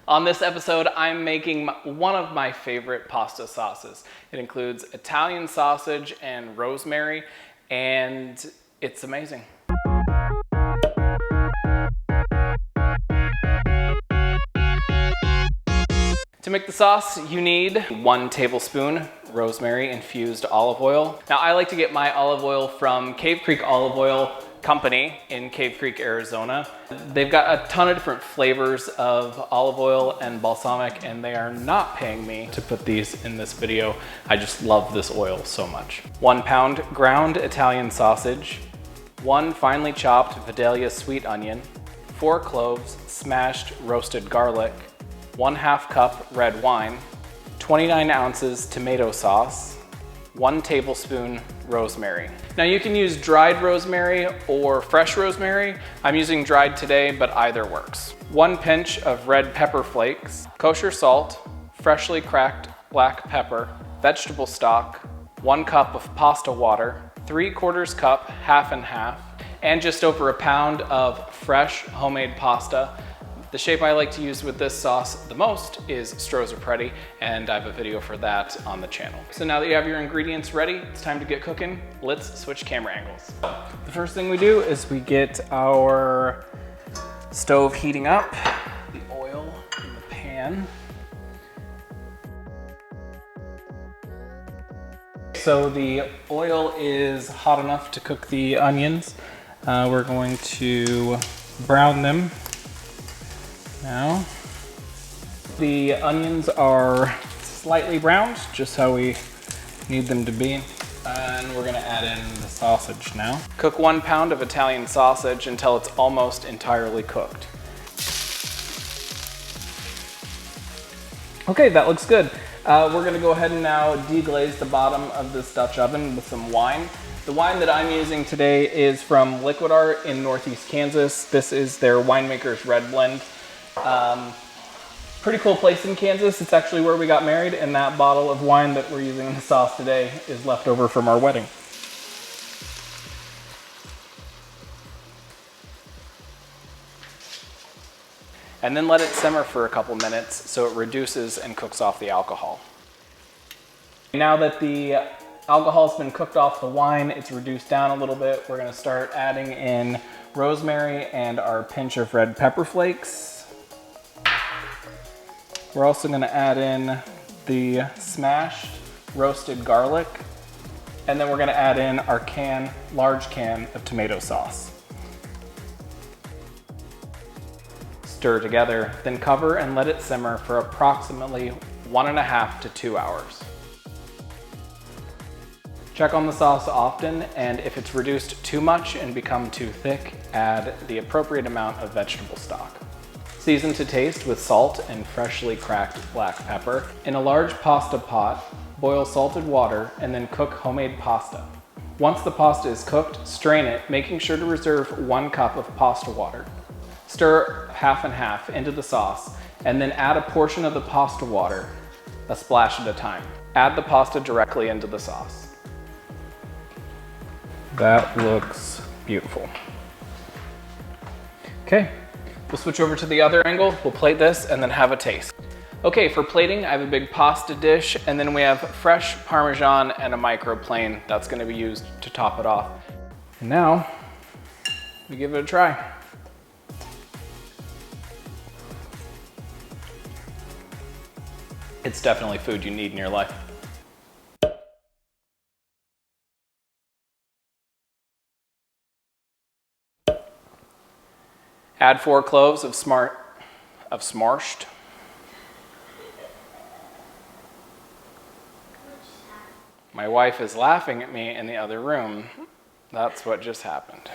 On this episode, I'm making one of my favorite pasta sauces. It includes Italian sausage and rosemary, and it's amazing. To make the sauce, you need 1 tablespoon rosemary infused olive oil. Now, I like to get my olive oil from Cave Creek Olive Oil Company in Cave Creek, Arizona. They've got a ton of different flavors of olive oil and balsamic, and they are not paying me to put these in this video. I just love this oil so much. 1 pound ground Italian sausage, 1 finely chopped Vidalia sweet onion, 4 cloves smashed roasted garlic, 1/2 cup red wine, 29 ounces tomato sauce, 1 tablespoon rosemary. Now you can use dried rosemary or fresh rosemary. I'm using dried today, but either works. 1 pinch of red pepper flakes, kosher salt, freshly cracked black pepper, vegetable stock, 1 cup of pasta water, 3/4 cup, half and half, and just over 1 pound of fresh homemade pasta. The shape I like to use with this sauce the most is strozzapreti, and I have a video for that on the channel. So now that you have your ingredients ready, it's time to get cooking. Let's switch camera angles. The first thing we do is we get our stove heating up, the oil in the pan. So the oil is hot enough to cook the onions. We're going to brown them. Now, the onions are slightly browned, just how we need them to be. And we're gonna add in the sausage now. Cook 1 pound of Italian sausage until it's almost entirely cooked. Okay, that looks good. We're gonna go ahead and now deglaze the bottom of this Dutch oven with some wine. The wine that I'm using today is from Liquid Art in Northeast Kansas. This is their Winemaker's Red Blend. Pretty cool place in Kansas. It's actually where we got married, and that bottle of wine that we're using in the sauce today is left over from our wedding. And then let it simmer for a couple minutes so it reduces and cooks off the alcohol. Now that the alcohol's been cooked off the wine, it's reduced down a little bit, we're gonna start adding in rosemary and our pinch of red pepper flakes. We're also gonna add in the smashed roasted garlic, and then we're gonna add in our large can of tomato sauce. Stir together, then cover and let it simmer for approximately 1.5 to 2 hours. Check on the sauce often, and if it's reduced too much and become too thick, add the appropriate amount of vegetable stock. Season to taste with salt and freshly cracked black pepper. In a large pasta pot, boil salted water and then cook homemade pasta. Once the pasta is cooked, strain it, making sure to reserve 1 cup of pasta water. Stir half and half into the sauce, and then add a portion of the pasta water, a splash at a time. Add the pasta directly into the sauce. That looks beautiful. Okay. We'll switch over to the other angle, we'll plate this and then have a taste. Okay, for plating, I have a big pasta dish, and then we have fresh Parmesan and a microplane that's gonna be used to top it off. And now, we give it a try. It's definitely food you need in your life. Add 4 cloves of smashed. My wife is laughing at me in the other room. That's what just happened.